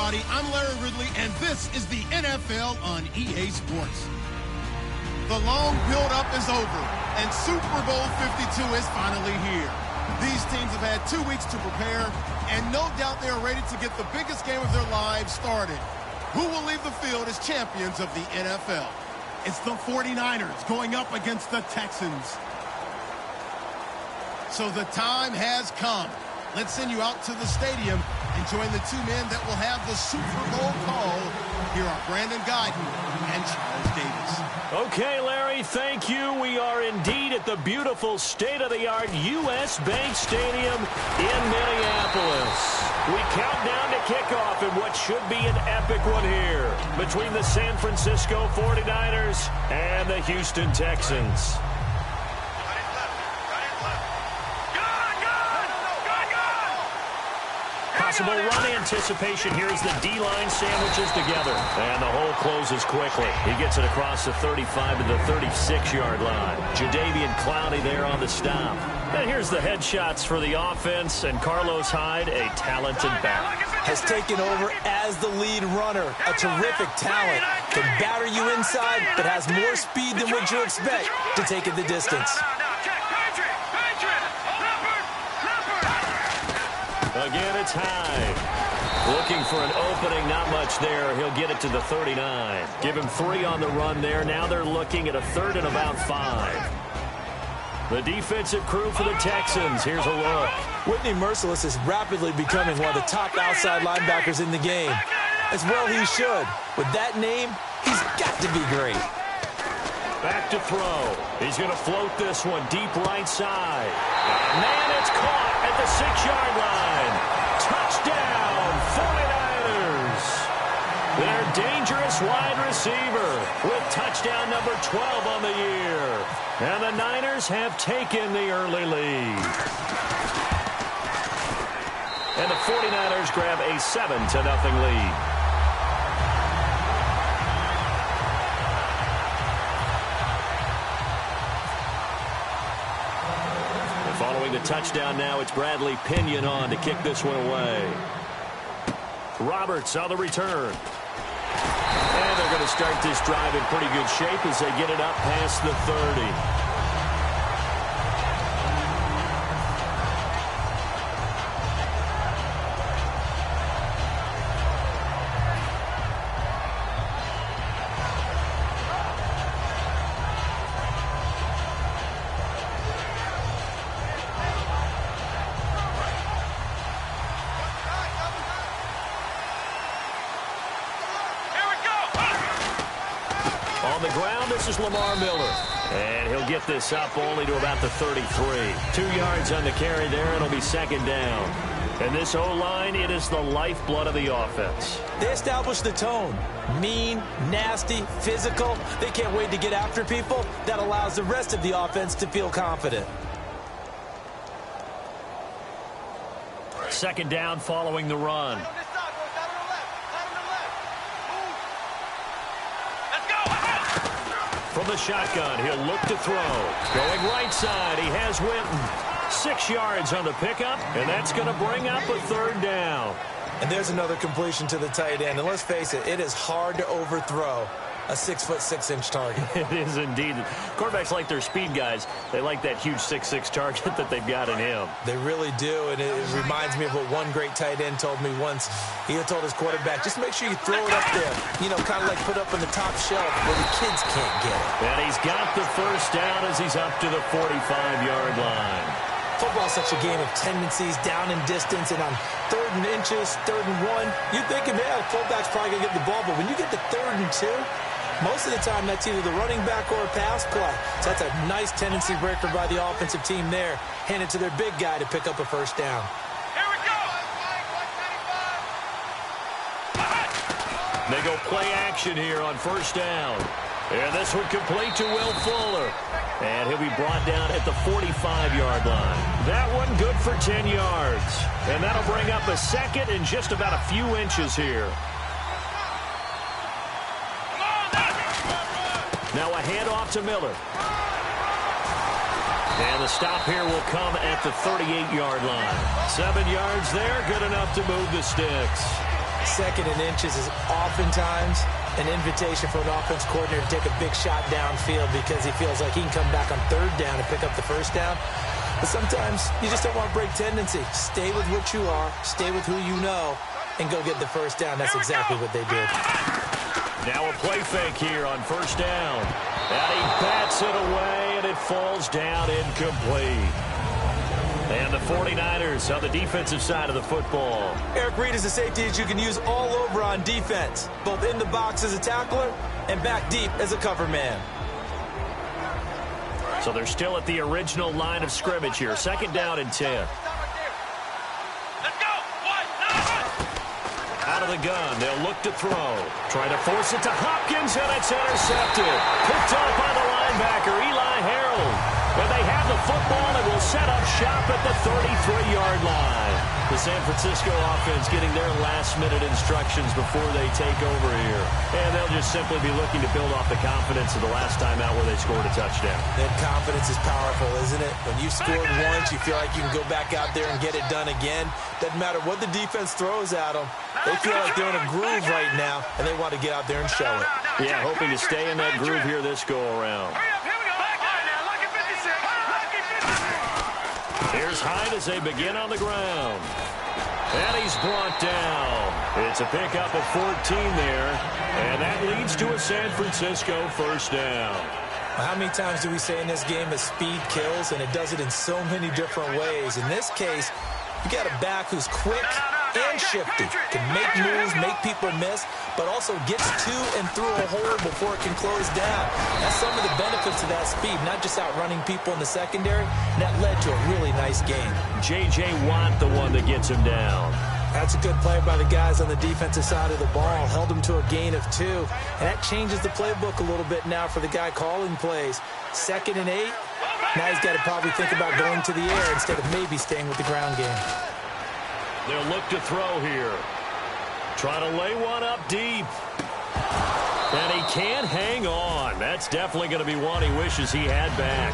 everybody. I'm Larry Ridley, and this is the NFL on EA Sports. The long build-up is over, and Super Bowl 52 is finally here. These teams have had 2 weeks to prepare, and no doubt they are ready to get the biggest game of their lives started. Who will leave the field as champions of the NFL? It's the 49ers going up against the Texans. So the time has come. Let's send you out to the stadium and join the two men that will have the Super Bowl call. Here are Brandon Guyton and Charles Davis. Okay, Larry, thank you. We are indeed at the beautiful state-of-the-art U.S. Bank Stadium in Minneapolis. We count down to kickoff in what should be an epic one here between the San Francisco 49ers and the Houston Texans. Possible run anticipation here as the D-line sandwiches together. And the hole closes quickly. He gets it across the 35 to the 36-yard line. Jadeveon Clowney there on the stop. And here's the headshots for the offense. And Carlos Hyde, a talented back, has taken over as the lead runner. A terrific talent. Can batter you inside, but has more speed than what you expect to take it the distance. Again, it's Hyde. Looking for an opening, not much there. He'll get it to the 39. Give him 3 on the run there. Now they're looking at a 3rd and about 5. The defensive crew for the Texans. Here's a look. Whitney Mercilus is rapidly becoming one of the top outside linebackers in the game. As well he should. With that name, he's got to be great. Back to throw. He's going to float this one deep right side. Man, it's caught at the 6-yard line. Touchdown, 49ers. Their dangerous wide receiver with touchdown number 12 on the year. And the Niners have taken the early lead. And the 49ers grab a 7-0 lead. Following the touchdown now, it's Bradley Pinion on to kick this one away. Roberts on the return. And they're going to start this drive in pretty good shape as they get it up past the 30. On the ground, this is Lamar Miller. And he'll get this up only to about the 33. 2 yards on the carry there. It'll be 2nd down. And this O-line, it is the lifeblood of the offense. They establish the tone. Mean, nasty, physical. They can't wait to get after people. That allows the rest of the offense to feel confident. 2nd down following the run. From the shotgun, he'll look to throw. Going right side, he has Winton. 6 yards on the pickup, and that's going to bring up a 3rd down. And there's another completion to the tight end. And let's face it, it is hard to overthrow a 6'6" target. It is indeed. Quarterbacks like their speed guys. They like that huge 6'6" target that they've got in him. They really do, and it reminds me of what one great tight end told me once. He had told his quarterback, just make sure you throw it up there. You know, kind of like put up on the top shelf where the kids can't get it. And he's got the 1st down as he's up to the 45-yard line. Football's such a game of tendencies, down and distance, and on 3rd and inches, 3rd and 1, you're thinking, man, the fullback's probably going to get the ball. But when you get to 3rd and 2, most of the time that's either the running back or a pass play. So that's a nice tendency breaker by the offensive team there. Hand it to their big guy to pick up a 1st down. Here we go! They go play action here on 1st down. And this one complete to Will Fuller. And he'll be brought down at the 45-yard line. That one good for 10 yards. And that'll bring up a 2nd and just about a few inches here. Now a handoff to Miller. And the stop here will come at the 38-yard line. 7 yards there, good enough to move the sticks. Second and inches is oftentimes an invitation for an offense coordinator to take a big shot downfield because he feels like he can come back on third down and pick up the first down. But sometimes you just don't want to break tendency. Stay with what you are, stay with who you know, and go get the first down. That's exactly what they did. Now a play fake here on first down. And he bats it away, and it falls down incomplete. And the 49ers on the defensive side of the football. Eric Reed is a safety that you can use all over on defense, both in the box as a tackler and back deep as a cover man. So they're still at the original line of scrimmage here. Second down and 10. Out of the gun, they'll look to throw. Trying to force it to Hopkins, and it's intercepted. Picked up by the linebacker, Eli Harold. And they have the football and will set up shop at the 33-yard line. The San Francisco offense getting their last-minute instructions before they take over here. And they'll just simply be looking to build off the confidence of the last time out where they scored a touchdown. That confidence is powerful, isn't it? When you've scored once, you feel like you can go back out there and get it done again. Doesn't matter what the defense throws at them. They feel like they're in a groove right now, and they want to get out there and show it. Yeah, hoping to stay in that groove here this go-around. Here's Hyde as they begin on the ground. And he's brought down. It's a pickup of 14 there. And that leads to a San Francisco first down. How many times do we say in this game that speed kills, and it does it in so many different ways? In this case, you got a back who's quick and shifty, can make moves, make people miss, but also gets to and through a hole before it can close down. That's some of the benefits of that speed, not just outrunning people in the secondary. And that led to a really nice game. J.J. Watt, the one that gets him down. That's a good play by the guys on the defensive side of the ball. Held him to a gain of 2. And that changes the playbook a little bit now for the guy calling plays. 2nd and 8. Now he's got to probably think about going to the air instead of maybe staying with the ground game. They'll look to throw here. Trying to lay one up deep. And he can't hang on. That's definitely going to be one he wishes he had back.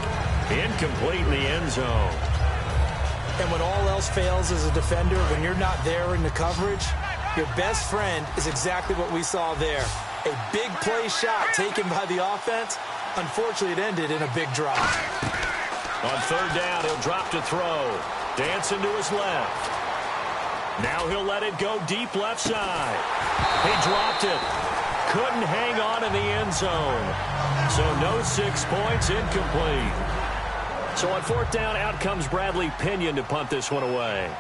Incomplete in the end zone. And when all else fails as a defender, when you're not there in the coverage, your best friend is exactly what we saw there. A big play shot taken by the offense. Unfortunately, it ended in a big drop. On third down, he'll drop to throw. Dancing to his left. Now he'll let it go deep left side. He dropped it. Couldn't hang on in the end zone. So no 6 points, incomplete. So on fourth down, out comes Bradley Pinion to punt this one away.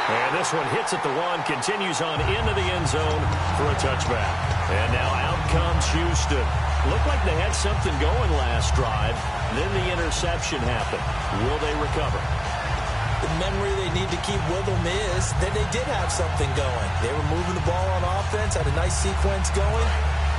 And this one hits at the 1, continues on into the end zone for a touchback. And now out comes Houston. Looked like they had something going last drive. Then the interception happened. Will they recover? The memory they need to keep with them is that they did have something going. They were moving the ball on offense, had a nice sequence going.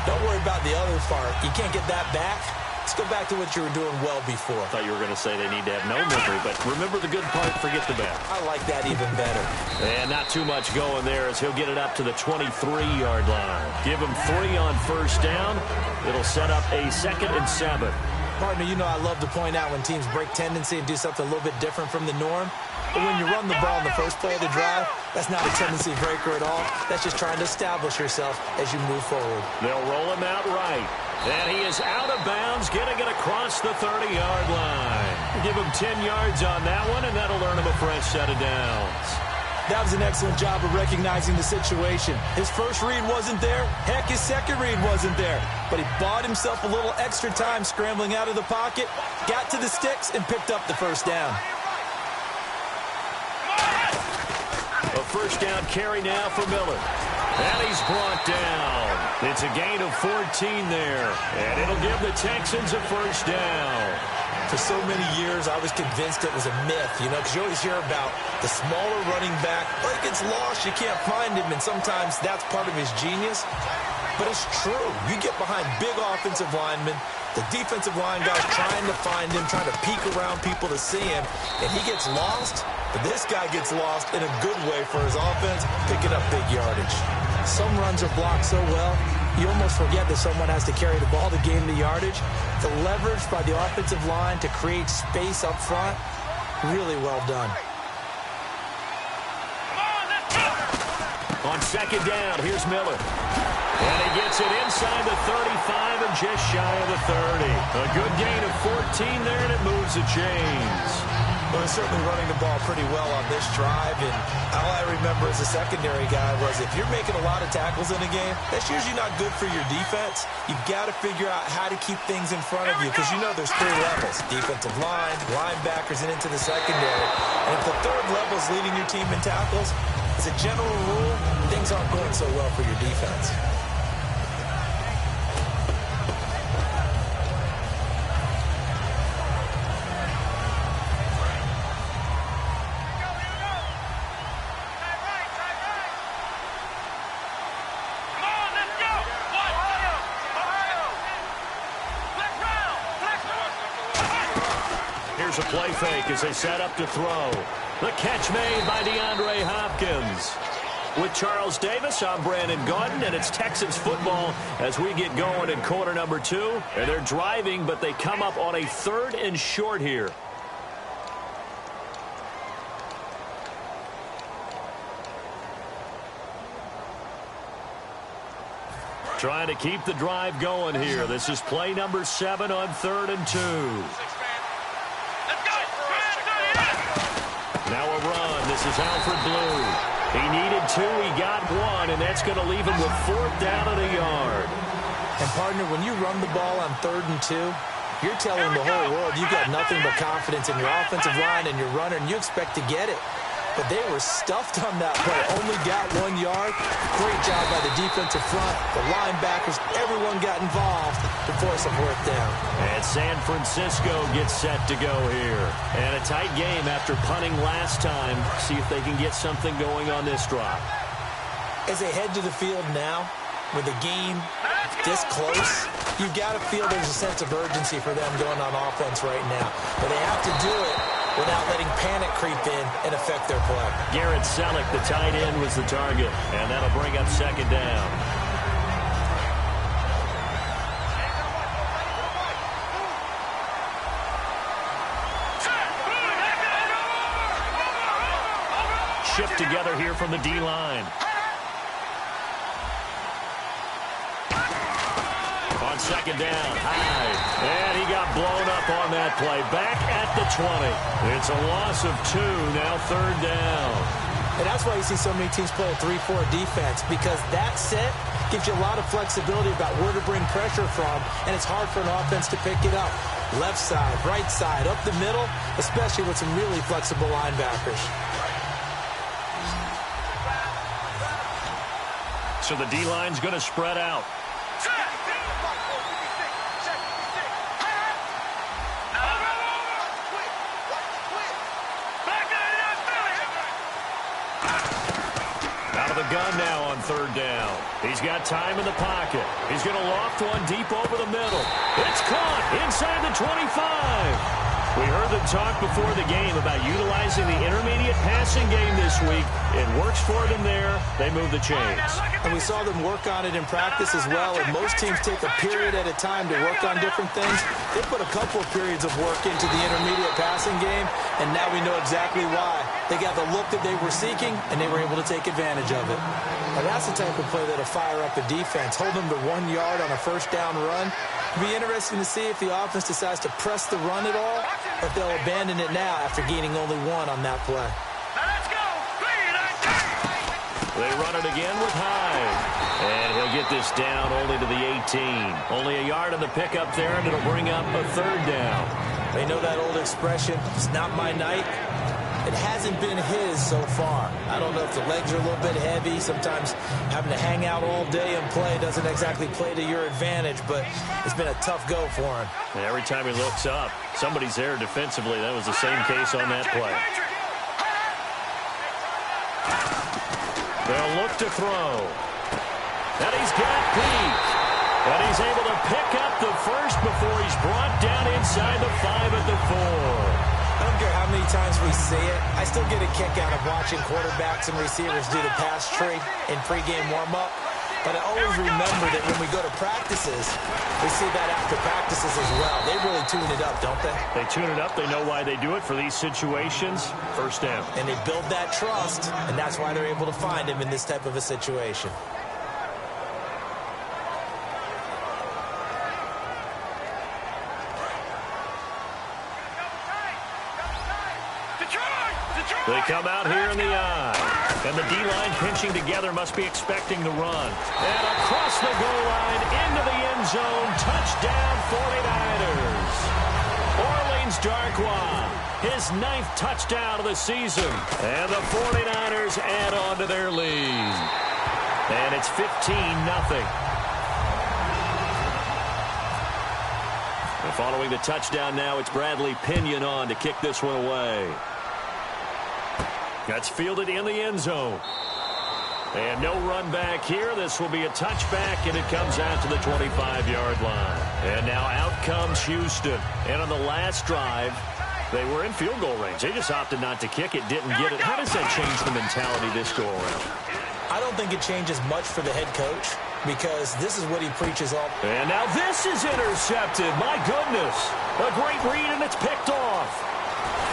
Don't worry about the other part. You can't get that back. Let's go back to what you were doing well before. I thought you were going to say they need to have no memory, but remember the good part, forget the bad. I like that even better. And not too much going there as he'll get it up to the 23-yard line. Give him 3 on first down. It'll set up a 2nd and 7. Partner, you know I love to point out when teams break tendency and do something a little bit different from the norm. But when you run the ball in the first play of the drive, that's not a tendency breaker at all. That's just trying to establish yourself as you move forward. They'll roll him out right. And he is out of bounds, getting it across the 30-yard line. Give him 10 yards on that one, and that'll earn him a fresh set of downs. That was an excellent job of recognizing the situation. His first read wasn't there. Heck, his second read wasn't there. But he bought himself a little extra time scrambling out of the pocket, got to the sticks, and picked up the first down. A first down carry now for Miller. And he's brought down. It's a gain of 14 there. And it'll give the Texans a first down. For so many years, I was convinced it was a myth, you know, because you always hear about the smaller running back. Well, he gets lost, you can't find him, and sometimes that's part of his genius. But it's true. You get behind big offensive linemen, the defensive line guys trying to find him, trying to peek around people to see him, and he gets lost. But this guy gets lost in a good way for his offense, picking up big yardage. Some runs are blocked so well, you almost forget that someone has to carry the ball to gain the yardage. The leverage by the offensive line to create space up front, really well done. On second down, here's Miller. And he gets it inside the 35 and just shy of the 30. A good gain of 14 there, and it moves the chains. Well, they're certainly running the ball pretty well on this drive, and all I remember as a secondary guy was if you're making a lot of tackles in a game, that's usually not good for your defense. You've got to figure out how to keep things in front of you because you know there's three levels: defensive line, linebackers, and into the secondary. And if the third level is leading your team in tackles, as a general rule, things aren't going so well for your defense. Here's a play fake as they set up to throw. The catch made by DeAndre Hopkins. With Charles Davis, I'm Brandon Gaudin, and it's Texans football as we get going in quarter number 2. And they're driving, but they come up on a 3rd and short here. Trying to keep the drive going here. This is play number 7 on 3rd and 2. Now a run. This is Alfred Blue. He needed 2. He got 1, and that's going to leave him with 4th down at a yard. And, partner, when you run the ball on 3rd and 2, you're telling the whole world you've got nothing but confidence in your offensive line and your runner, and you expect to get it. But they were stuffed on that play. Only got 1 yard. Great job by the defensive front. The linebackers, everyone got involved to force a 4th down. And San Francisco gets set to go here. And a tight game after punting last time. See if they can get something going on this drive. As they head to the field now, with the game this close, you've got to feel there's a sense of urgency for them going on offense right now. But they have to do it without letting panic creep in and affect their play. Garrett Selleck, the tight end, was the target, and that'll bring up 2nd down. Shift together here from the D-line. On 2nd down, Hyde. And he got blown up on that play. Back at the 20. It's a loss of 2, now 3rd down. And that's why you see so many teams play a 3-4 defense, because that set gives you a lot of flexibility about where to bring pressure from, and it's hard for an offense to pick it up. Left side, right side, up the middle, especially with some really flexible linebackers. So the D-line's going to spread out. Gun now on 3rd down. He's got time in the pocket. He's going to loft one deep over the middle. It's caught inside the 25. We heard them talk before the game about utilizing the intermediate passing game this week. It works for them there. They move the chains. And we saw them work on it in practice as well. And most teams take a period at a time to work on different things. They put a couple of periods of work into the intermediate passing game, and now we know exactly why. They got the look that they were seeking, and they were able to take advantage of it. And that's the type of play that'll fire up a defense. Hold them to 1 yard on a 1st down run. It'll be interesting to see if the offense decides to press the run at all, or if they'll abandon it now after gaining only 1 on that play. They run it again with Hyde. And he'll get this down only to the 18. Only a yard on the pickup there, and it'll bring up a 3rd down. They know that old expression, it's not my night. It hasn't been his so far. I don't know if the legs are a little bit heavy. Sometimes having to hang out all day and play doesn't exactly play to your advantage, but it's been a tough go for him. And every time he looks up, somebody's there defensively. That was the same case on that play. They'll look to throw. And he's got Peak. And he's able to pick up the first before he's brought down inside the 5 at the 4. I don't care how many times we see it. I still get a kick out of watching quarterbacks and receivers do the pass tree in pregame warm-up. But I always remember that when we go to practices, we see that after practices as well. They really tune it up, don't they? They tune it up. They know why they do it for these situations. First down. And they build that trust, and that's why they're able to find him in this type of a situation. They come out here in the eye. And the D-line pinching together must be expecting the run. And across the goal line into the end zone. Touchdown 49ers. Orleans Darkwa, his 9th touchdown of the season. And the 49ers add on to their lead. And it's 15-0. Following the touchdown now, it's Bradley Pinion on to kick this one away. That's fielded in the end zone. And no run back here. This will be a touchback, and it comes out to the 25-yard line. And now out comes Houston. And on the last drive, they were in field goal range. They just opted not to kick it, didn't get it. How does that change the mentality this go around? I don't think it changes much for the head coach, because this is what he preaches all. And now this is intercepted. My goodness. A great read, and it's picked off.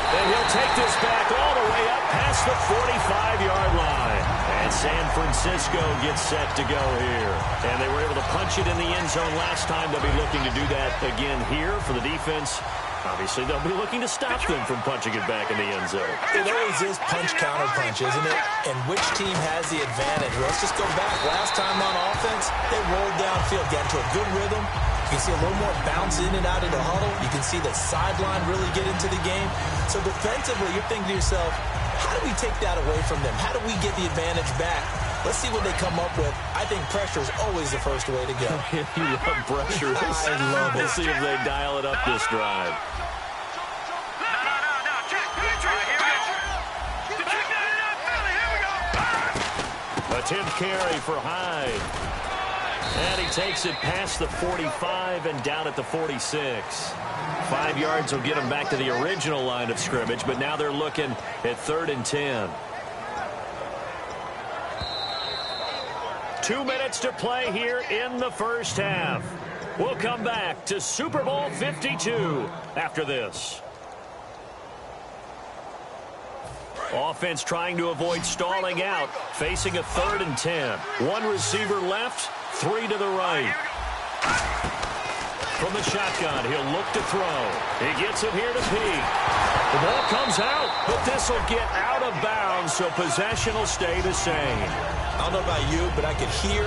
And he'll take this back all the way up past the 45-yard line. And San Francisco gets set to go here. And they were able to punch it in the end zone last time. They'll be looking to do that again here for the defense. Obviously, they'll be looking to stop them from punching it back in the end zone. It always is punch-counter-punch, isn't it? And which team has the advantage? Well, let's just go back. Last time on offense, they rolled downfield, got into a good rhythm. You can see a little more bounce in and out of the huddle. You can see the sideline really get into the game. So defensively, you're thinking to yourself, how do we take that away from them? How do we get the advantage back? Let's see what they come up with. I think pressure is always the first way to go. You love pressure. I love it. We'll see if they dial it up this drive. Attempt carry for Hyde. And he takes it past the 45 and down at the 46. 5 yards will get him back to the original line of scrimmage, but now they're looking at 3rd and 10. 2 minutes to play here in the first half. We'll come back to Super Bowl 52 after this. Offense trying to avoid stalling out, facing a 3rd and 10. 1 receiver left, 3 to the right. From the shotgun, he'll look to throw. He gets it here to Peake. The ball comes out, but this will get out of bounds, so possession will stay the same. I don't know about you, but I could hear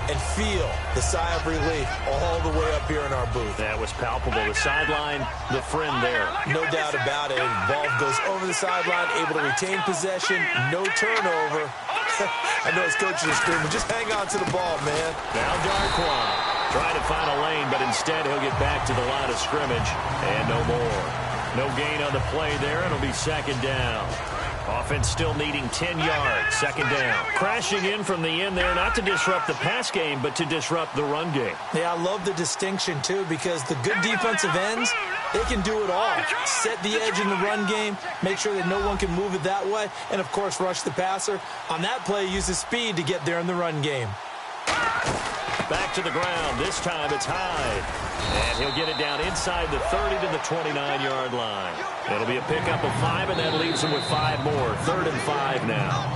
and feel the sigh of relief all the way up here in our booth. That was palpable. The sideline, the friend there. No doubt about it. Ball goes over the sideline, able to retain possession, no turnover. I know his coaches are screaming, just hang on to the ball, man. Now Darkwa trying to find a lane, but instead he'll get back to the line of scrimmage, and no more. No gain on the play there. It'll be 2nd down. Offense still needing 10 yards. 2nd down. Crashing in from the end there, not to disrupt the pass game, but to disrupt the run game. Yeah, I love the distinction, too, because the good defensive ends, they can do it all. Set the edge in the run game, make sure that no one can move it that way, and, of course, rush the passer. On that play, use his speed to get there in the run game. Back to the ground. This time it's Hyde. And he'll get it down inside the 30 to the 29-yard line. It'll be a pickup of 5, and that leaves them with 5 more. 3rd and 5 now.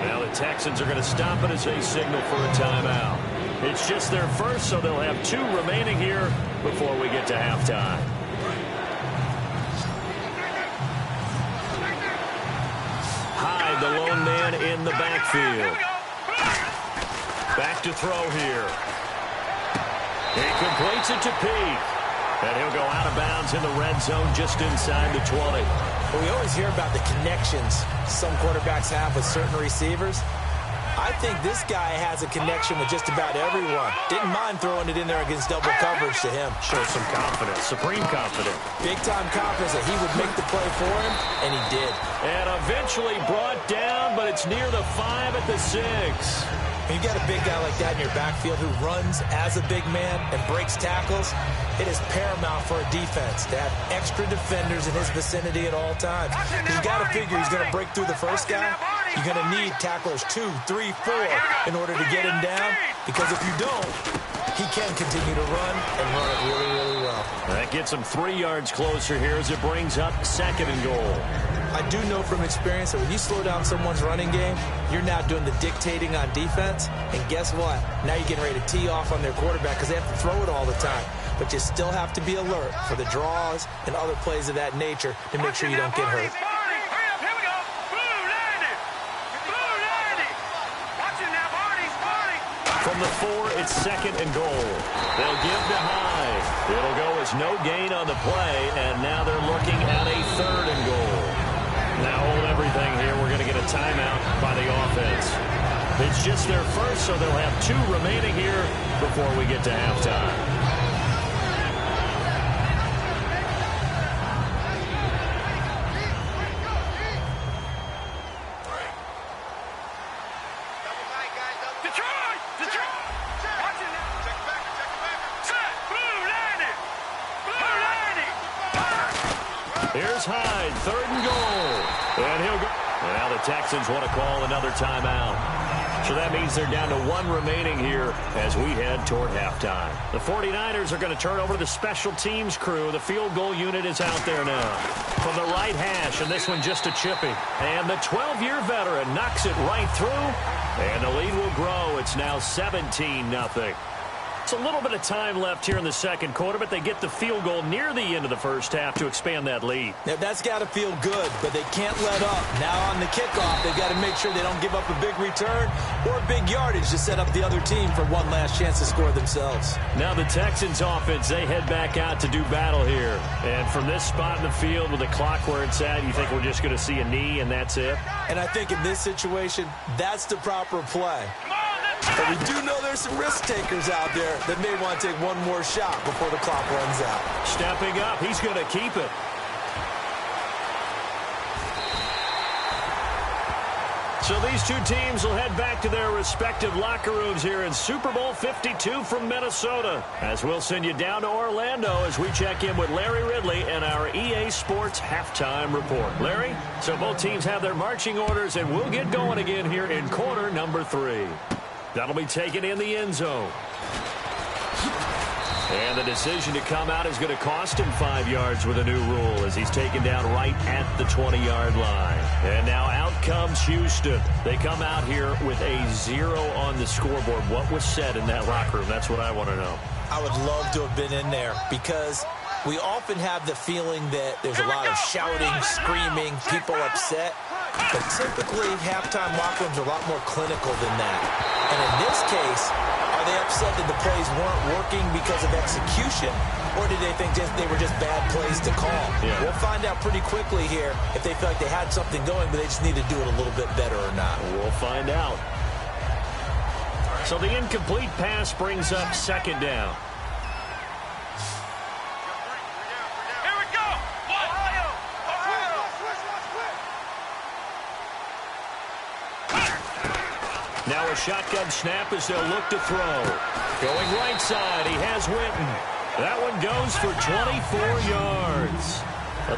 Now the Texans are going to stop it as they signal for a timeout. It's just their first, so they'll have 2 remaining here before we get to halftime. Hyde, the lone man in the backfield. Back to throw here. He completes it to Peake. And he'll go out of bounds in the red zone just inside the 20. Well, we always hear about the connections some quarterbacks have with certain receivers. I think this guy has a connection with just about everyone. Didn't mind throwing it in there against double coverage to him. Shows some confidence, supreme confidence. Big-time confidence that he would make the play for him, and he did. And eventually brought down, but it's near the 5 at the 6. When you got a big guy like that in your backfield who runs as a big man and breaks tackles, it is paramount for a defense to have extra defenders in his vicinity at all times. He's got to figure he's going to break through the first guy. You're going to need tacklers 2, 3, 4 in order to get him down, because if you don't, he can continue to run and run it really, really well. That gets him 3 yards closer here as it brings up 2nd and goal. I do know from experience that when you slow down someone's running game, you're now doing the dictating on defense. And guess what? Now you're getting ready to tee off on their quarterback because they have to throw it all the time. But you still have to be alert for the draws and other plays of that nature to make sure you don't get hurt. From the 4, it's 2nd and goal. They'll give to Hyde. It'll go as no gain on the play, and now they're looking at a 3rd and goal. Now hold everything here. We're going to get a timeout by the offense. It's just their first, so they'll have 2 remaining here before we get to halftime. Here's Hyde, 3rd and goal. And he'll go. Now the Texans want to call another timeout. So that means they're down to 1 remaining here as we head toward halftime. The 49ers are going to turn over to the special teams crew. The field goal unit is out there now. From the right hash, and this one just a chipping. And the 12-year veteran knocks it right through. And the lead will grow. It's now 17-0. It's a little bit of time left here in the 2nd quarter, but they get the field goal near the end of the 1st half to expand that lead. Now, that's got to feel good, but they can't let up. Now on the kickoff, they've got to make sure they don't give up a big return or big yardage to set up the other team for one last chance to score themselves. Now the Texans offense, they head back out to do battle here. And from this spot in the field with the clock where it's at, you think we're just going to see a knee and that's it? And I think in this situation, that's the proper play. But we do know there's some risk takers out there that may want to take one more shot before the clock runs out. Stepping up, he's going to keep it. So these 2 teams will head back to their respective locker rooms here in Super Bowl 52 from Minnesota. As we'll send you down to Orlando as we check in with Larry Ridley and our EA Sports halftime report. Larry, so both teams have their marching orders, and we'll get going again here in quarter number 3. That'll be taken in the end zone. And the decision to come out is going to cost him 5 yards with a new rule as he's taken down right at the 20-yard line. And now out comes Houston. They come out here with a 0 on the scoreboard. What was said in that locker room? That's what I want to know. I would love to have been in there because we often have the feeling that there's a lot of shouting, screaming, people upset. But typically, halftime locker rooms are a lot more clinical than that. And in this case, are they upset that the plays weren't working because of execution, or did they think they were just bad plays to call? Yeah. We'll find out pretty quickly here if they feel like they had something going, but they just need to do it a little bit better or not. We'll find out. So the incomplete pass brings up 2nd down. Now a shotgun snap as they'll look to throw. Going right side, he has Winton. That one goes for 24 yards.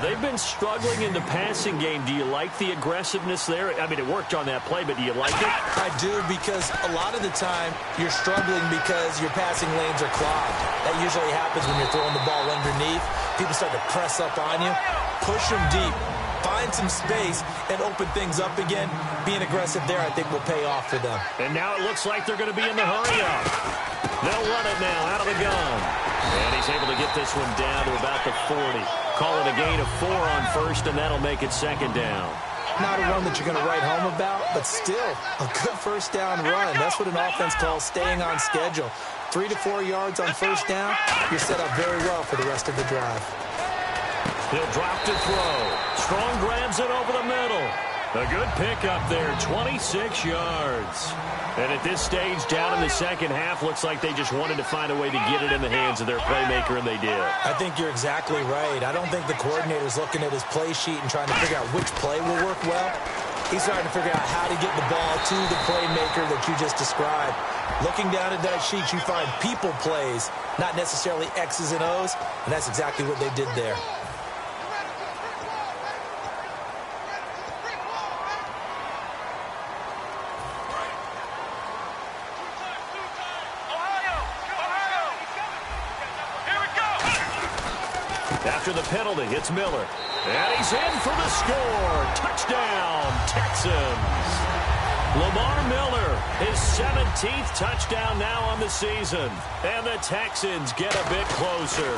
They've been struggling in the passing game. Do you like the aggressiveness there? I mean, it worked on that play, but do you like it? I do, because a lot of the time you're struggling because your passing lanes are clogged. That usually happens when you're throwing the ball underneath. People start to press up on you. Push them deep. Find some space and open things up again. Being aggressive there, I think, will pay off for them. And now it looks like they're going to be in the hurry-up. They'll run it now out of the gun. And he's able to get this one down to about the 40. Call it a gain of 4 on 1st, and that'll make it 2nd down. Not a run that you're going to write home about, but still a good 1st down run. That's what an offense calls staying on schedule. 3 to 4 yards on 1st down, you're set up very well for the rest of the drive. He'll drop to throw. Strong grabs it over the middle. A good pickup there, 26 yards. And at this stage, down in the 2nd half, looks like they just wanted to find a way to get it in the hands of their playmaker, and they did. I think you're exactly right. I don't think the coordinator's looking at his play sheet and trying to figure out which play will work well. He's trying to figure out how to get the ball to the playmaker that you just described. Looking down at that sheet, you find people plays, not necessarily X's and O's, and that's exactly what they did there. After the penalty, it's Miller. And he's in for the score. Touchdown, Texans. Lamar Miller, his 17th touchdown now on the season. And the Texans get a bit closer.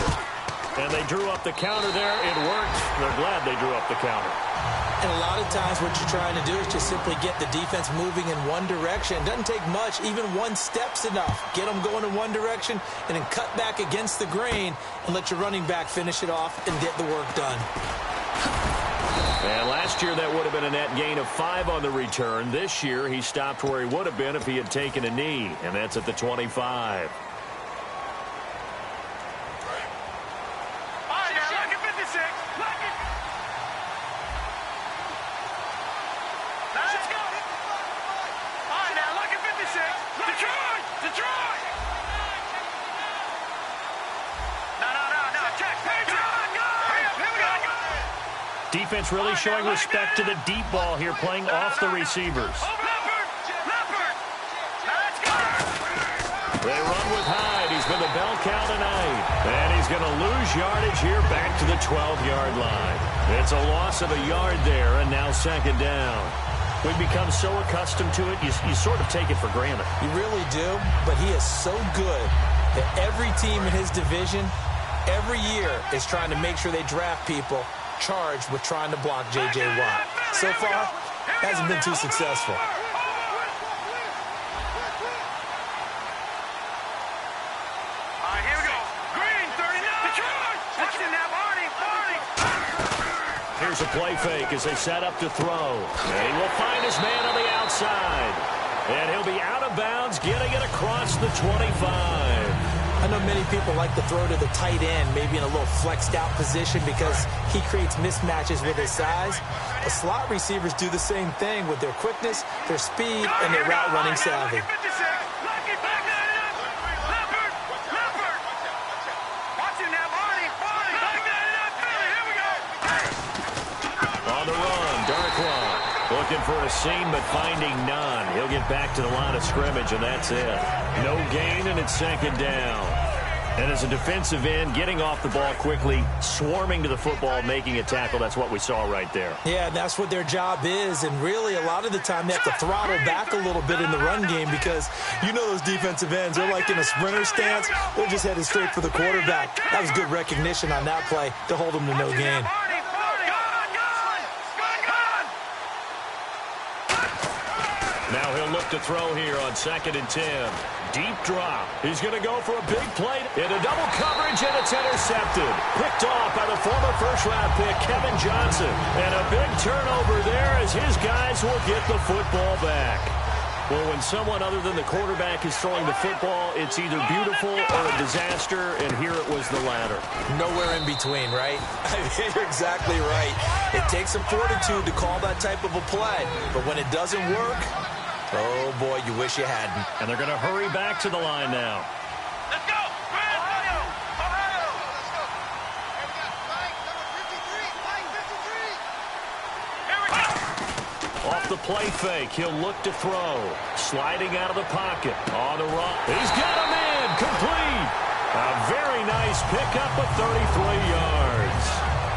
And they drew up the counter there. It worked. They're glad they drew up the counter. And a lot of times what you're trying to do is just simply get the defense moving in one direction. It doesn't take much. Even one step's enough. Get them going in one direction and then cut back against the grain and let your running back finish it off and get the work done. And last year that would have been a net gain of 5 on the return. This year he stopped where he would have been if he had taken a knee, and that's at the 25. Defense really showing respect to the deep ball here, playing off the receivers. They run with Hyde. He's been the bell cow tonight. And he's going to lose yardage here back to the 12-yard line. It's a loss of a yard there, and now second down. We've become so accustomed to it, you sort of take it for granted. You really do, but he is so good that every team in his division, every year, is trying to make sure they draft people charged with trying to block J.J. Watt. So far, hasn't been too successful. Here we go. Green, 39. Watch it now, Barney. Here's a play fake as they set up to throw. And he will find his man on the outside. And he'll be out of bounds, getting it across the 25. I know many people like to throw to the tight end, maybe in a little flexed out position because he creates mismatches with his size. But slot receivers do the same thing with their quickness, their speed, and their route running savvy. On the run, Darkwa looking for a seam but finding none. He'll get back to the line of scrimmage, and that's it. No gain, and it's second down. And as a defensive end, getting off the ball quickly, swarming to the football, making a tackle, that's what we saw right there. Yeah, that's what their job is, and really a lot of the time they have to throttle back a little bit in the run game because you know those defensive ends, they're like in a sprinter stance. They're just headed straight for the quarterback. That was good recognition on that play to hold them to no gain. Now he'll look to throw here on 2nd and 10. Deep drop. He's going to go for a big play into double coverage, and it's intercepted. Picked off by the former first-round pick, Kevin Johnson. And a big turnover there as his guys will get the football back. Well, when someone other than the quarterback is throwing the football, it's either beautiful or a disaster, and here it was the latter. Nowhere in between, right? You're exactly right. It takes some fortitude to call that type of a play, but when it doesn't work, oh, boy, you wish you hadn't. And they're going to hurry back to the line now. Let's go. Ohio. Let's go. Here we got flag number 53. Flag 53. Here we go. Off the play fake, he'll look to throw. Sliding out of the pocket. On the run. He's got a man. Complete. A very nice pickup of 33 yards.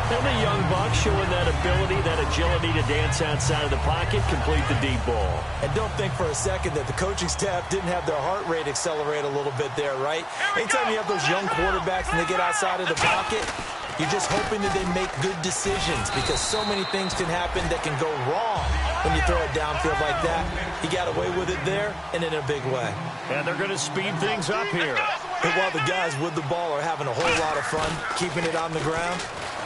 And the young buck showing that ability, that agility to dance outside of the pocket, complete the deep ball. And don't think for a second that the coaching staff didn't have their heart rate accelerate a little bit there, right? Anytime you have those young quarterbacks and they get outside of the pocket, you're just hoping that they make good decisions because so many things can happen that can go wrong when you throw it downfield like that. He got away with it there and in a big way. And they're going to speed things up here. And while the guys with the ball are having a whole lot of fun keeping it on the ground,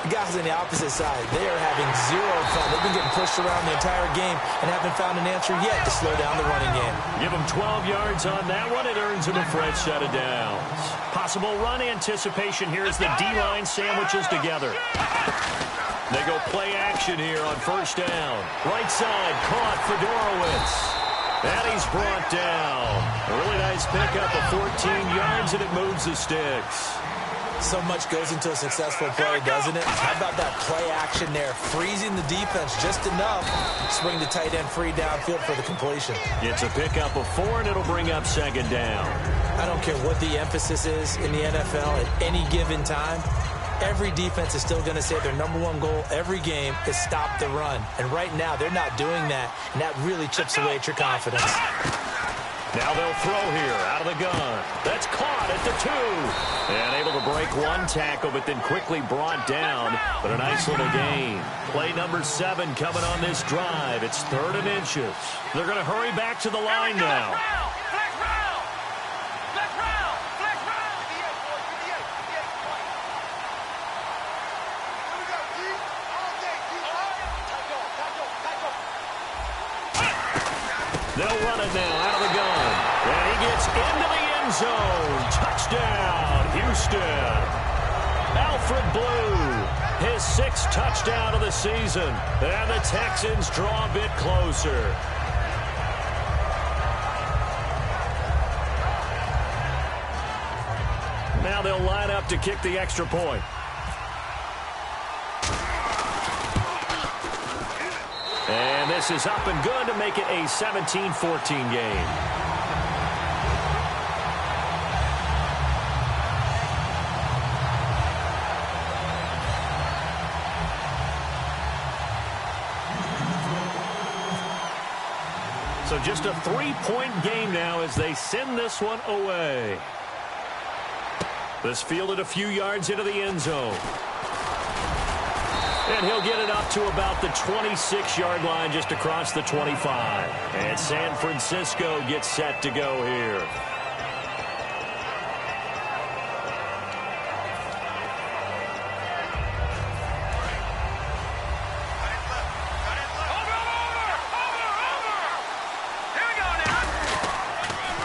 the guys on the opposite side, they are having zero fun. They've been getting pushed around the entire game and haven't found an answer yet to slow down the running game. Give them 12 yards on that one. It earns them a fresh set of downs. Possible run anticipation here as the D-line sandwiches together. They go play action here on first down. Right side, caught Fedorowicz. And he's brought down. A really nice pickup of 14 yards, and it moves the sticks. So much goes into a successful play, doesn't it? How about that play action there? Freezing the defense just enough. Swing the tight end free downfield for the completion. It's a pickup of 4, and it'll bring up second down. I don't care what the emphasis is in the NFL at any given time. every defense is still going to say their number one goal every game is stop the run. And right now, they're not doing that, and that really chips away at your confidence. Now they'll throw here out of the gun. That's caught at the 2. And able to break one tackle, but then quickly brought down. But a nice little gain. Play number 7 coming on this drive. It's 3rd and inches. They're going to hurry back to the line now. They'll run it now out of the gun. And he gets into the end zone. Touchdown, Houston. Alfred Blue, his 6th touchdown of the season. And the Texans draw a bit closer. Now they'll line up to kick the extra point. And this is up and good to make it a 17-14 game. So just a 3-point game now as they send this one away. This fielded a few yards into the end zone. And he'll get it up to about the 26-yard line just across the 25. And San Francisco gets set to go here.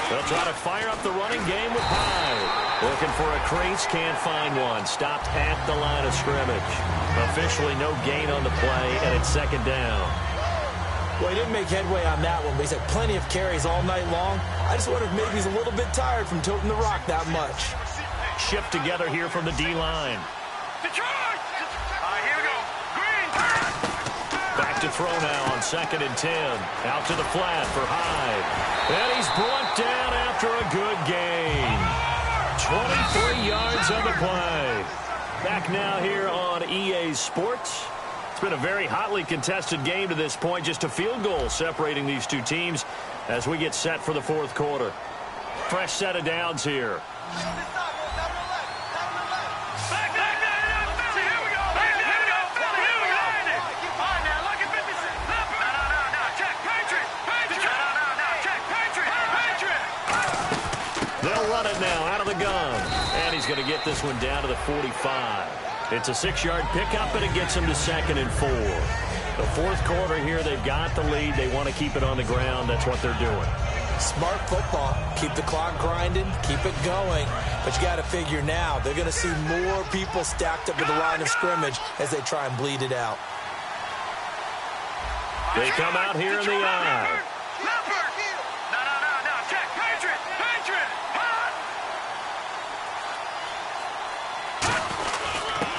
They'll try to fire up the running game with Hyde. Looking for a crease, can't find one. Stopped at the line of scrimmage. Officially no gain on the play, and it's 2nd down. Well, he didn't make headway on that one, but he's had plenty of carries all night long. I just wonder if maybe he's a little bit tired from toting the rock that much. Shift together here from the D-line. Here we go. Green. Back to throw now on 2nd and 10. Out to the flat for Hyde. And he's brought down after a good gain. 23 yards on the play. Back now here on EA Sports. It's been a very hotly contested game to this point. Just a field goal separating these two teams as we get set for the 4th quarter. Fresh set of downs here. They'll run it now out of the gun. And he's going to get this one down to the 45. It's a 6-yard pickup, and it gets him to 2nd and 4. The 4th quarter here, they've got the lead. They want to keep it on the ground. That's what they're doing. Smart football. Keep the clock grinding. Keep it going. But you got to figure now, they're going to see more people stacked up at the line of scrimmage as they try and bleed it out. They come out here in the eye.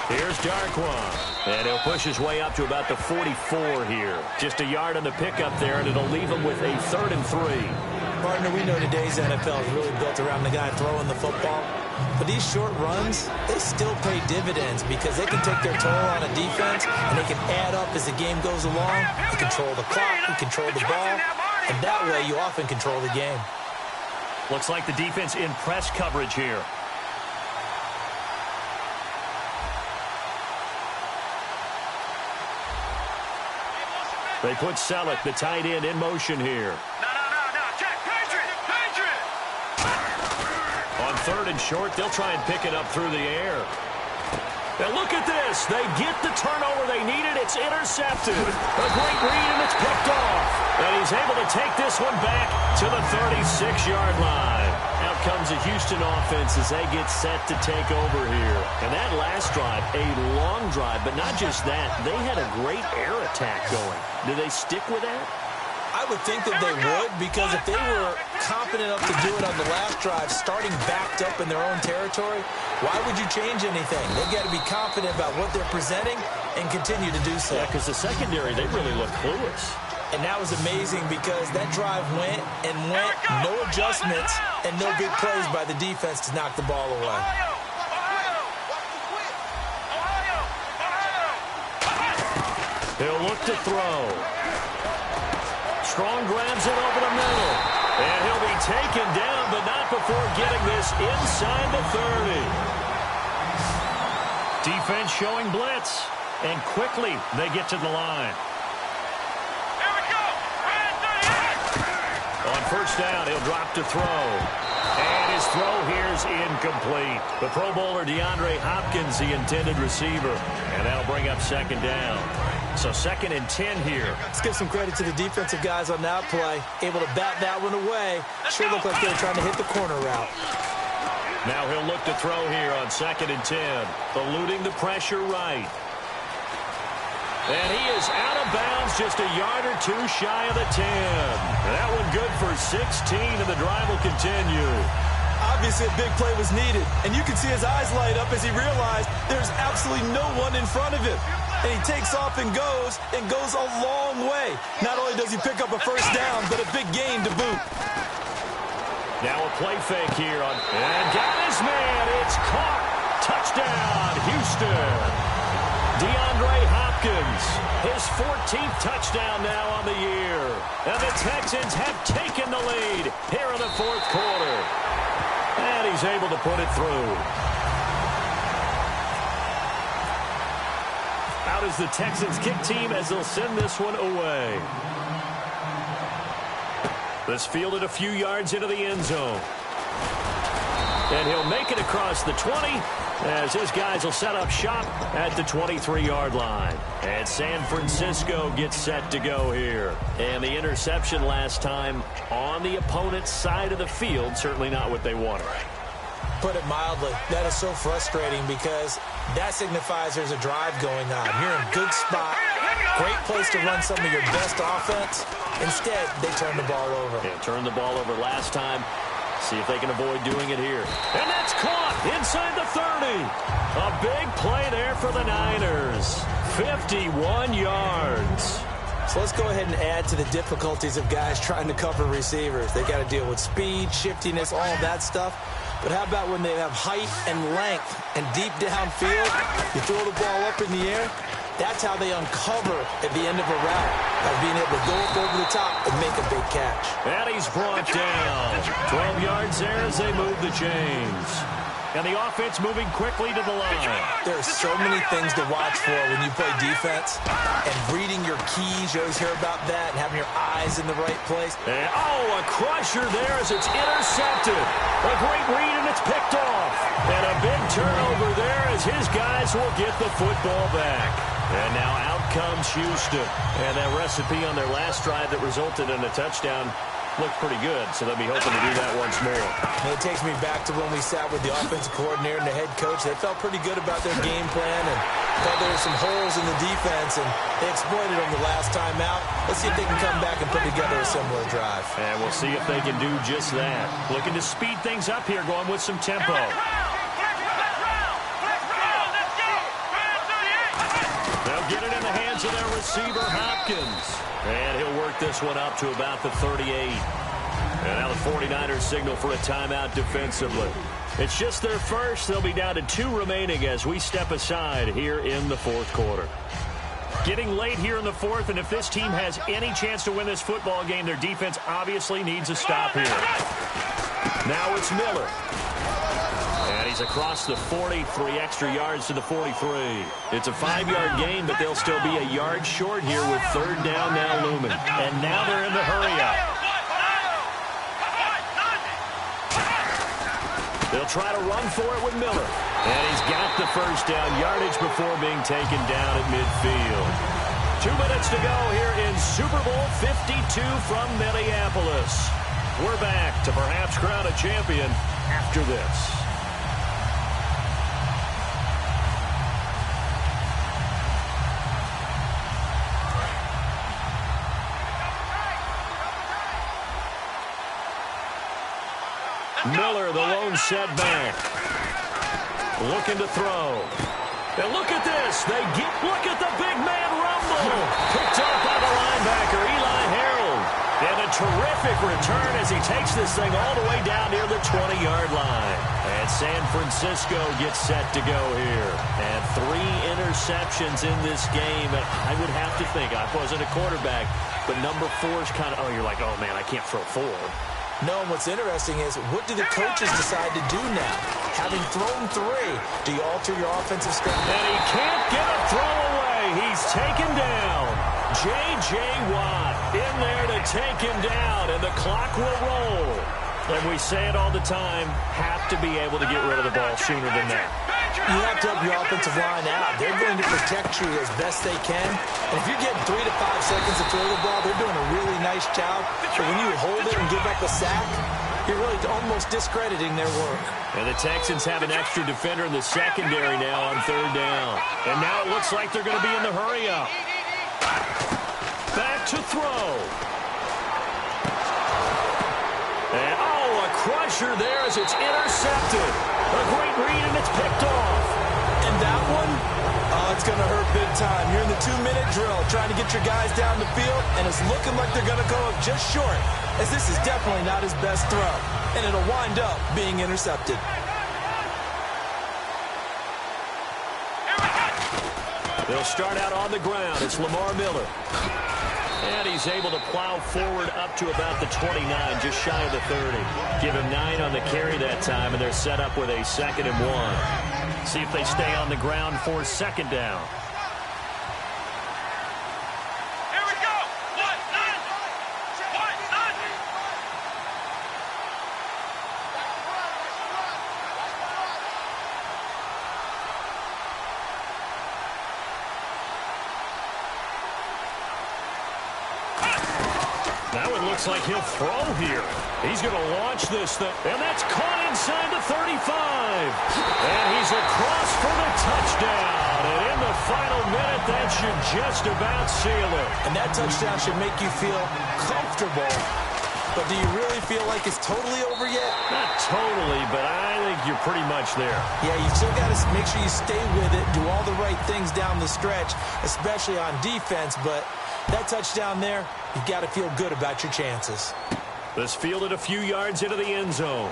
Here's Darkwan, and he'll push his way up to about the 44 here. Just a yard on the pickup there, and it'll leave him with a 3rd and 3. Partner, we know today's NFL is really built around the guy throwing the football. But these short runs, they still pay dividends because they can take their toll on a defense, and they can add up as the game goes along. You control the clock, you control the ball, and that way you often control the game. Looks like the defense in press coverage here. They put Selleck, the tight end, in motion here. Check. Patriot. On 3rd and short, they'll try and pick it up through the air. And look at this. They get the turnover they needed. It's intercepted. A great read, and it's picked off. And he's able to take this one back to the 36-yard line. Out comes the Houston offense as they get set to take over here. And that last drive, a long drive, but not just that. They had a great air attack going. Do they stick with that? I would think that they would, because if they were confident enough to do it on the last drive, starting backed up in their own territory, why would you change anything? They've got to be confident about what they're presenting and continue to do so. Yeah, because the secondary, they really look clueless. And that was amazing because that drive went, no adjustments, and no big plays by the defense to knock the ball away. He'll look to throw. Strong grabs it over the middle. And he'll be taken down, but not before getting this inside the 30. Defense showing blitz. And quickly they get to the line. Here we go. On first down, he'll drop to throw. And his throw here is incomplete. The Pro Bowler DeAndre Hopkins, the intended receiver. And that'll bring up second down. So 2nd and 10 here. Let's give some credit to the defensive guys on that play. Able to bat that one away. Sure looked like they were trying to hit the corner route. Now he'll look to throw here on 2nd and 10. Eluding the pressure right. And he is out of bounds, just a yard or two shy of the 10. That one good for 16, and the drive will continue. Obviously, a big play was needed, and you can see his eyes light up as he realized there's absolutely no one in front of him. And he takes off and goes a long way. Not only does he pick up a first down, but a big gain to boot. Now a play fake here and got his man. It's caught. Touchdown, Houston. DeAndre Hopkins, his 14th touchdown now on the year. And the Texans have taken the lead here in the 4th quarter. And he's able to put it through. Out is the Texans kick team as they'll send this one away. This fielded a few yards into the end zone. And he'll make it across the 20 as his guys will set up shop at the 23-yard line. And San Francisco gets set to go here. And the interception last time on the opponent's side of the field, certainly not what they wanted. Put it mildly, that is so frustrating because that signifies there's a drive going on. You're in a good spot, great place to run some of your best offense. Instead, they turn the ball over. Yeah, turned the ball over last time. See if they can avoid doing it here. And that's caught inside the 30. A big play there for the Niners. 51 yards. So let's go ahead and add to the difficulties of guys trying to cover receivers. They got to deal with speed, shiftiness, all of that stuff. But how about when they have height and length and deep downfield? You throw the ball up in the air. That's how they uncover at the end of a route, by being able to go up over the top and make a big catch. And he's brought down. 12 yards there as they move the chains. And the offense moving quickly to the line. There are so many things to watch for when you play defense. And reading your keys, you always hear about that, and having your eyes in the right place. And, a crusher there as it's intercepted. A great read, and it's picked off. And a big turnover there as his guys will get the football back. And now out comes Houston. And that recipe on their last drive that resulted in a touchdown looked pretty good, so they'll be hoping to do that once more. And it takes me back to when we sat with the offensive coordinator and the head coach. They felt pretty good about their game plan and thought there were some holes in the defense, and they exploited them the last time out. Let's see if they can come back and put together a similar drive. And we'll see if they can do just that. Looking to speed things up here, going with some tempo. They'll get it in the hands of their receiver, Hopkins. And he'll work this one up to about the 38. And now the 49ers signal for a timeout defensively. It's just their first. They'll be down to 2 remaining as we step aside here in the 4th quarter. Getting late here in the 4th, and if this team has any chance to win this football game, their defense obviously needs a stop here. Now it's Miller. And he's across the 40, 3 extra yards to the 43. It's a 5-yard gain, but they'll still be a yard short here with 3rd down now looming. And now they're in the hurry-up. They'll try to run for it with Miller. And he's got the first down yardage before being taken down at midfield. 2 minutes to go here in Super Bowl 52 from Minneapolis. We're back to perhaps crown a champion after this. Miller, the lone setback. Looking to throw. And look at this. Look at the big man rumble. Picked up by the linebacker, Eli Harold. And a terrific return as he takes this thing all the way down near the 20-yard line. And San Francisco gets set to go here. And 3 interceptions in this game. And I would have to think, I wasn't a quarterback, but number 4 is kind of, oh, you're like, oh, man, I can't throw 4. No, and what's interesting is, what do the coaches decide to do now? Having thrown 3, do you alter your offensive strategy? And he can't get a throw away. He's taken down. J.J. Watt in there to take him down, and the clock will roll. And we say it all the time, have to be able to get rid of the ball sooner than that. You have to help your offensive line out. They're going to protect you as best they can. And if you're getting 3 to 5 seconds to throw the ball, they're doing a really nice job. But when you hold it and give up a sack, you're really almost discrediting their work. And the Texans have an extra defender in the secondary now on 3rd down. And now it looks like they're going to be in the hurry-up. Back to throw. And, a crusher there as it's intercepted. A great read, and it's picked off. And that one, it's going to hurt big time. You're in the 2-minute drill trying to get your guys down the field, and it's looking like they're going to go up just short, as this is definitely not his best throw. And it'll wind up being intercepted. They'll start out on the ground. It's Lamar Miller. And he's able to plow forward up to about the 29, just shy of the 30. Give him 9 on the carry that time, and they're set up with a 2nd and 1. See if they stay on the ground for 2nd down. Here we go. 1, 9. 1, 9. Now it looks like he'll throw here. He's going to launch this thing, and that's caught inside the 35. And he's across for the touchdown. And in the final minute, that should just about seal it. And that touchdown should make you feel comfortable. But do you really feel like it's totally over yet? Not totally, but I think you're pretty much there. Yeah, you still got to make sure you stay with it, do all the right things down the stretch, especially on defense. But that touchdown there, you've got to feel good about your chances. This fielded a few yards into the end zone.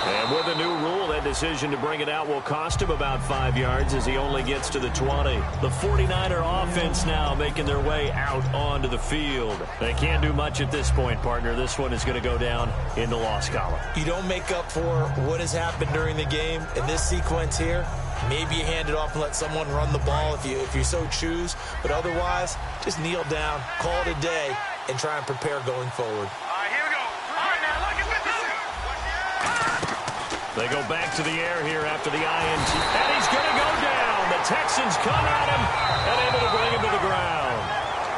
And with a new rule, that decision to bring it out will cost him about 5 yards as he only gets to the 20. The 49er offense now making their way out onto the field. They can't do much at this point, partner. This one is going to go down in the loss column. You don't make up for what has happened during the game in this sequence here. Maybe you hand it off and let someone run the ball if you so choose. But otherwise, just kneel down, call it a day, and try and prepare going forward. All right, here we go. All right, now, look at this. They go back to the air here after the INT. And he's going to go down. The Texans come at him and able to bring him to the ground.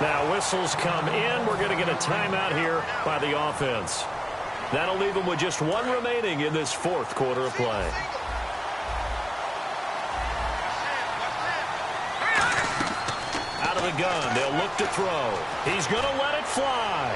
Now whistles come in. We're going to get a timeout here by the offense. That'll leave them with just 1 remaining in this 4th quarter of play. Out of the gun, they'll look to throw. He's going to let it fly.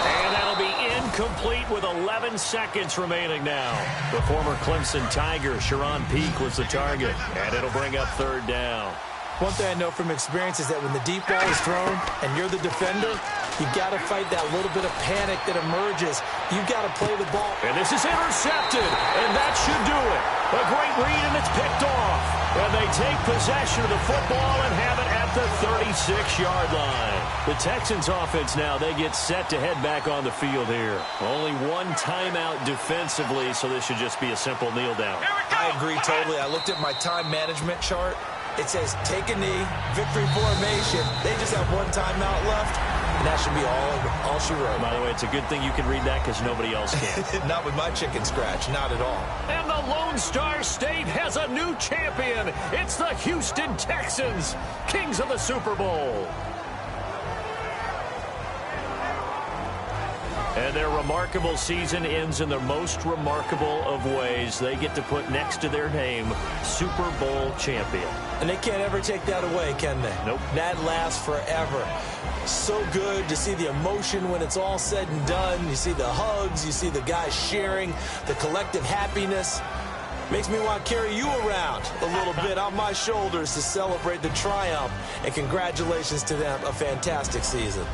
And that'll be incomplete with 11 seconds remaining now. The former Clemson Tiger, Sharon Peak, was the target. And it'll bring up 3rd down. One thing I know from experience is that when the deep ball is thrown and you're the defender, you've got to fight that little bit of panic that emerges. You've got to play the ball. And this is intercepted, and that should do it. A great read, and it's picked off. And they take possession of the football and have it at the 36-yard line. The Texans offense now, they get set to head back on the field here. Only 1 timeout defensively, so this should just be a simple kneel down. I agree totally. I looked at my time management chart. It says take a knee, victory formation. They just have 1 timeout left, and that should be all she wrote. By the way, it's a good thing you can read that because nobody else can. Not with my chicken scratch, not at all. And the Lone Star State has a new champion. It's the Houston Texans, kings of the Super Bowl. And their remarkable season ends in the most remarkable of ways. They get to put next to their name, Super Bowl champion. And they can't ever take that away, can they? Nope. That lasts forever. So good to see the emotion when it's all said and done. You see the hugs, you see the guys sharing, the collective happiness. Makes me want to carry you around a little bit on my shoulders to celebrate the triumph. And congratulations to them, a fantastic season.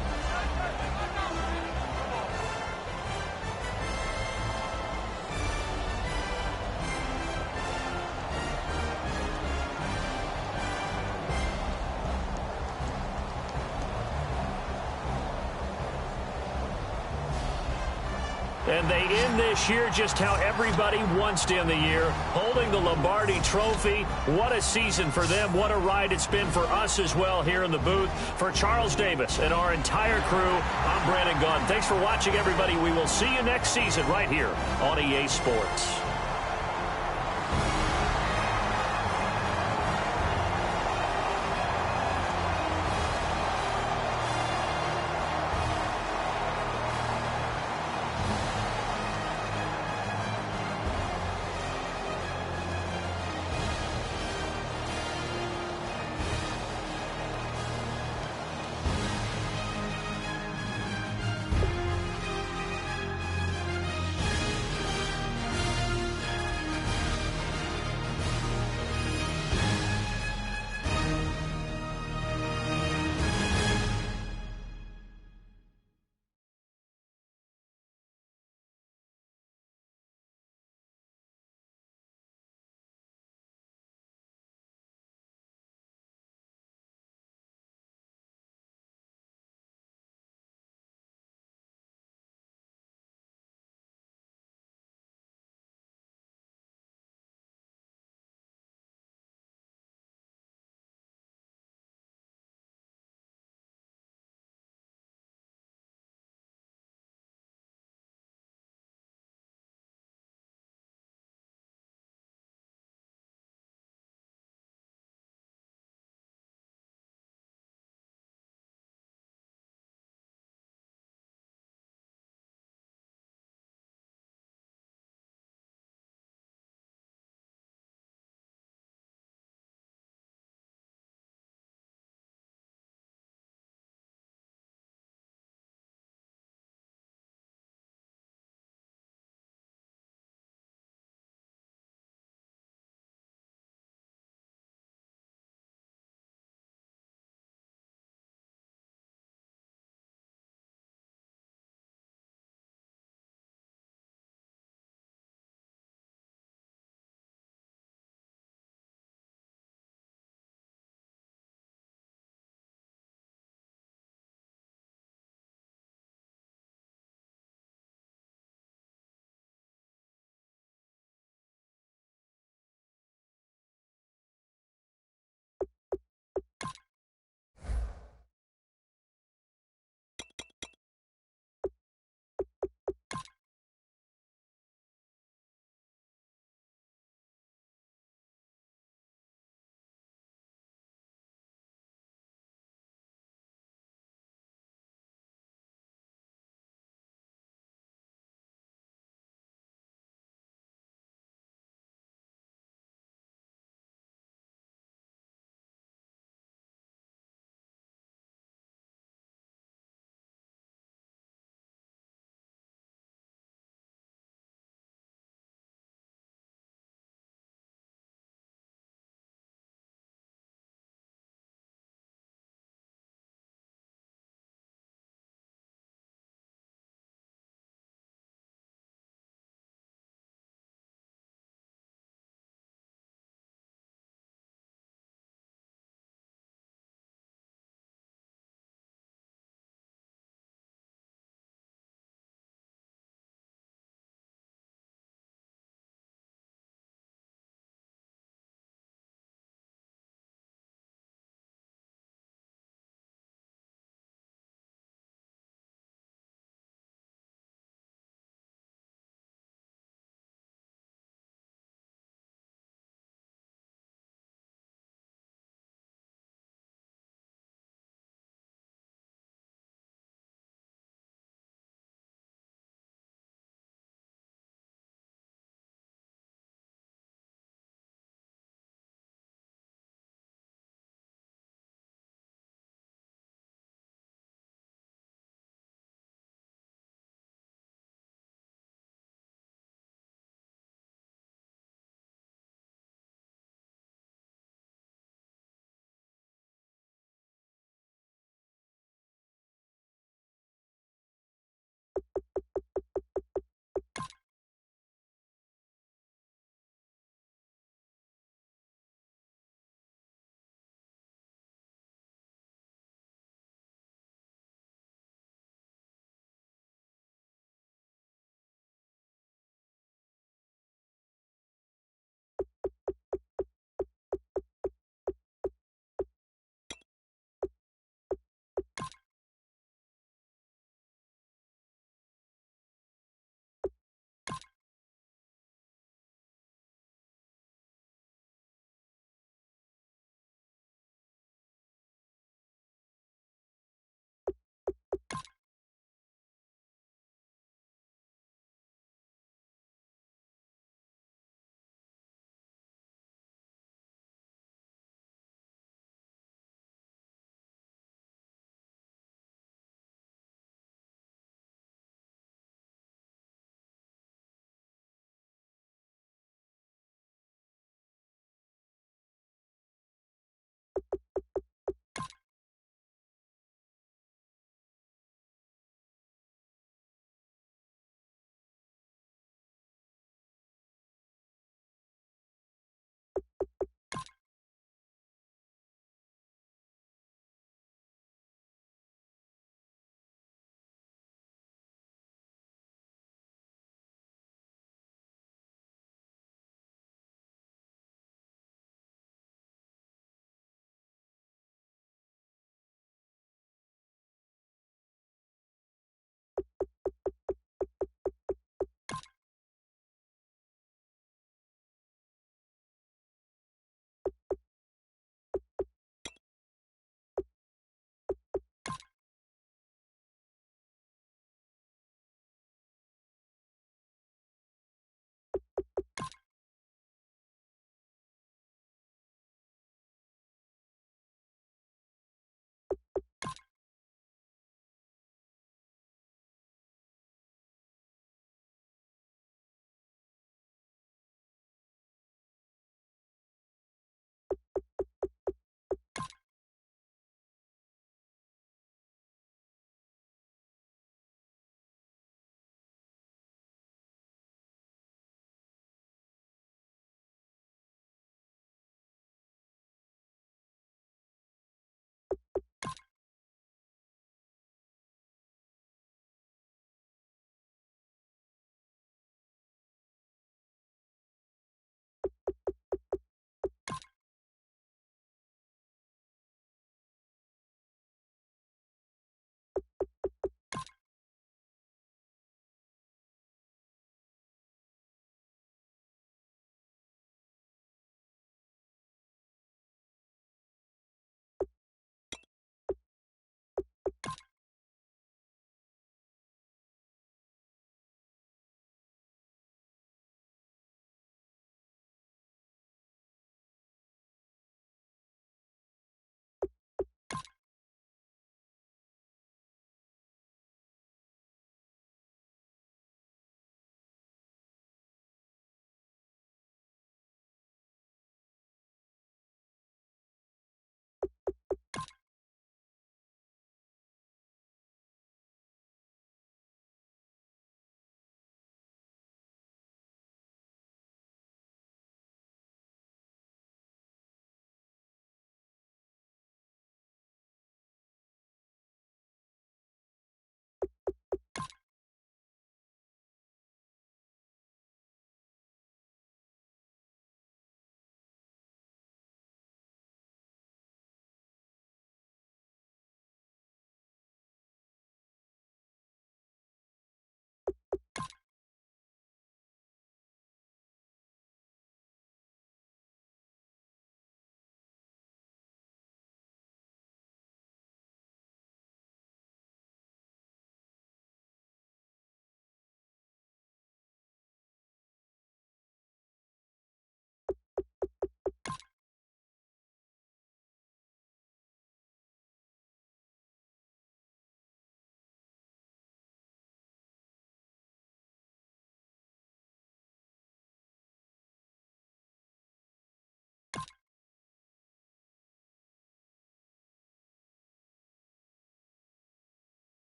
And they end this year just how everybody wants to end the year, holding the Lombardi Trophy. What a season for them. What a ride it's been for us as well here in the booth. For Charles Davis and our entire crew, I'm Brandon Gunn. Thanks for watching, everybody. We will see you next season right here on EA Sports.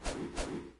Bye.